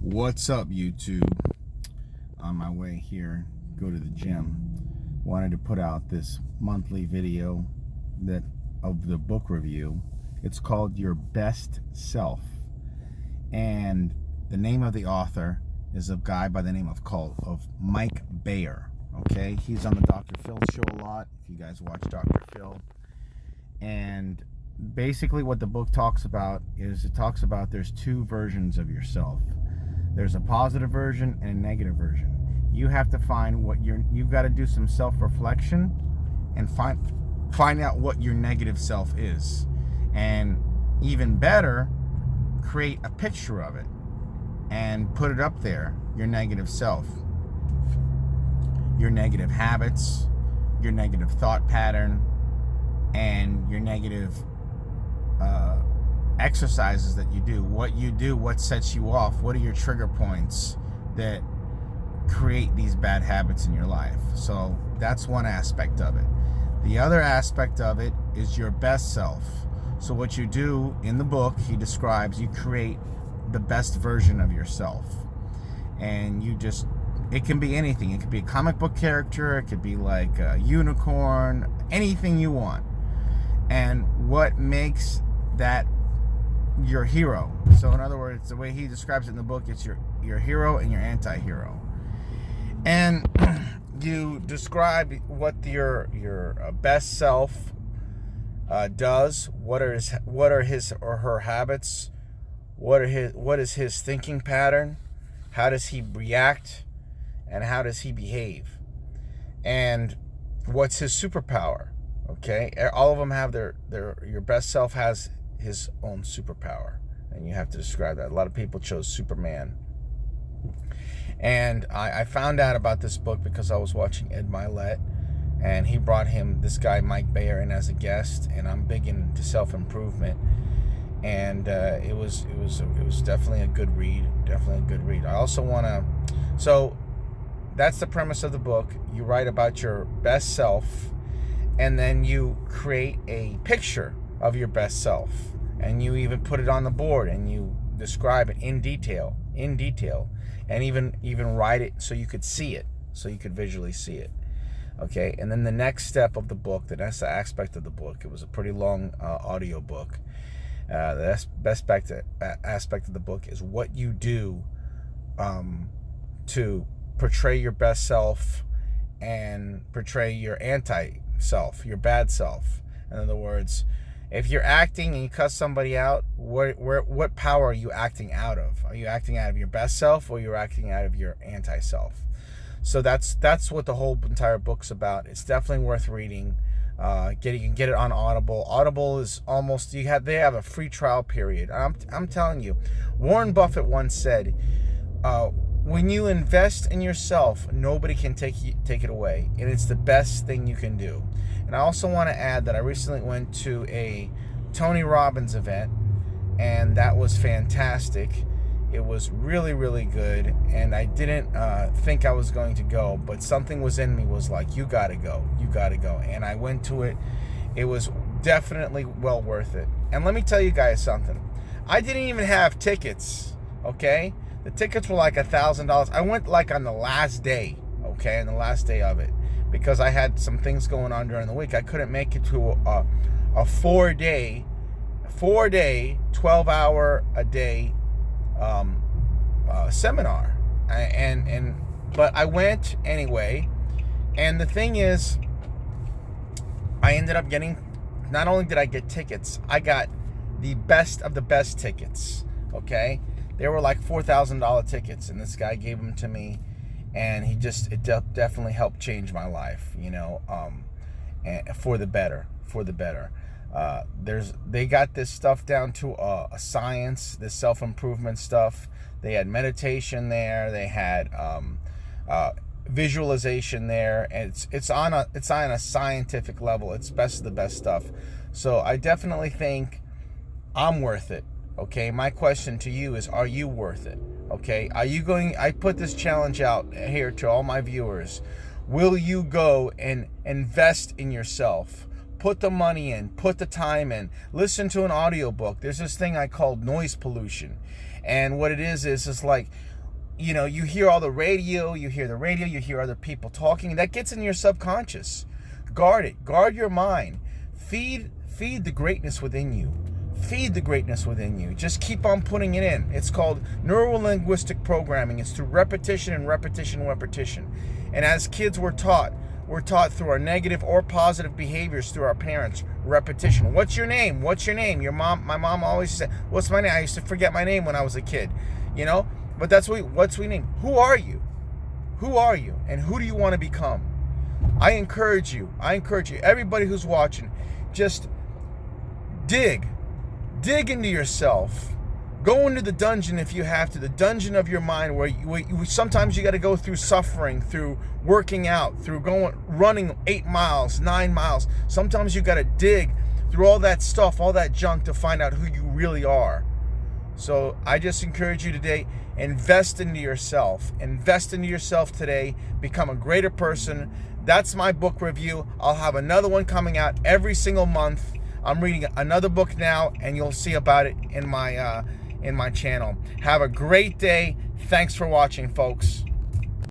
What's up, YouTube? On my way here, go to the gym. Wanted to put out this monthly video of the book review. It's called Your Best Self, and the name of the author is a guy by the name of Mike Bayer. Okay, he's on the Dr. Phil show a lot. If you guys watch Dr. Phil, and basically what the book talks about is there's two versions of yourself. There's a positive version and a negative version. You have to find you've got to do some self-reflection and find out what your negative self is. And even better, create a picture of it and put it up there, your negative self. Your negative habits, your negative thought pattern, and your negative exercises that you do, what sets you off, what are your trigger points that create these bad habits in your life. So that's one aspect of it. The other aspect of it is your best self. So what you do in the book, he describes, you create the best version of yourself. And it can be anything. It could be a comic book character, it could be like a unicorn, anything you want. And what makes that your hero? So in other words, the way he describes it in the book, it's your hero and your anti-hero. And you describe what your best self does. What are his or her habits? What is his thinking pattern? How does he react? And how does he behave? And what's his superpower? Okay, all of them have your best self has his own superpower, and you have to describe that. A lot of people chose Superman, and I found out about this book because I was watching Ed Milet, and he brought this guy Mike Bayer in as a guest, and I'm big into self-improvement, and it was definitely a good read. I also so that's the premise of the book. You write about your best self, and then you create a picture of your best self, and you even put it on the board, and you describe it in detail, and even write it so you could see it, so you could visually see it. Okay, and then the next step of the book, the next aspect of the book, it was a pretty long audio book. The best aspect of the book is what you do to portray your best self and portray your anti-self, your bad self. In other words, if you're acting and you cuss somebody out, what power are you acting out of? Are you acting out of your best self, or you're acting out of your anti-self? So that's what the whole entire book's about. It's definitely worth reading. You can get it on Audible. Audible is almost they have a free trial period. I'm telling you, Warren Buffett once said, when you invest in yourself, nobody can take it away, and it's the best thing you can do. And I also want to add that I recently went to a Tony Robbins event, and that was fantastic. It was really, really good, and I didn't think I was going to go, but something was in me was like, you gotta go, and I went to it. It was definitely well worth it. And let me tell you guys something. I didn't even have tickets, okay? The tickets were like $1,000. I went like on the last day, okay, on the last day of it, because I had some things going on during the week. I couldn't make it to a 4-day, 12-hour a day seminar, but I went anyway. And the thing is, I ended up getting, not only did I get tickets, I got the best of the best tickets. Okay, they were like $4,000 tickets, and this guy gave them to me, and it definitely helped change my life, and for the better. They got this stuff down to a science, this self-improvement stuff. They had meditation there, they had visualization there, and it's on a scientific level. It's best of the best stuff. So I definitely think I'm worth it. Okay, my question to you is, are you worth it? Okay, I put this challenge out here to all my viewers. Will you go and invest in yourself? Put the money in, put the time in, listen to an audiobook. There's this thing I called noise pollution. And what it is like, you know, you hear all the radio, you hear other people talking, and that gets in your subconscious. Guard it. Guard your mind. Feed the greatness within you. Feed the greatness within you. Just keep on putting it in. It's called neuro-linguistic programming. It's through repetition and repetition and repetition. And as kids, we're taught through our negative or positive behaviors through our parents. Repetition. What's your name? What's your name? My mom always said, what's my name? I used to forget my name when I was a kid, you know? But what's we name? Who are you? Who are you? And who do you want to become? I encourage you, everybody who's watching, just dig into yourself. Go into the dungeon if you have to, the dungeon of your mind, where sometimes you got to go through suffering, through working out, through running 8 miles, 9 miles. Sometimes you got to dig through all that stuff, all that junk, to find out who you really are. So I just encourage you today, invest into yourself. Invest into yourself today. Become a greater person. That's my book review. I'll have another one coming out every single month. I'm reading another book now, and you'll see about it in my channel. Have a great day. Thanks for watching, folks.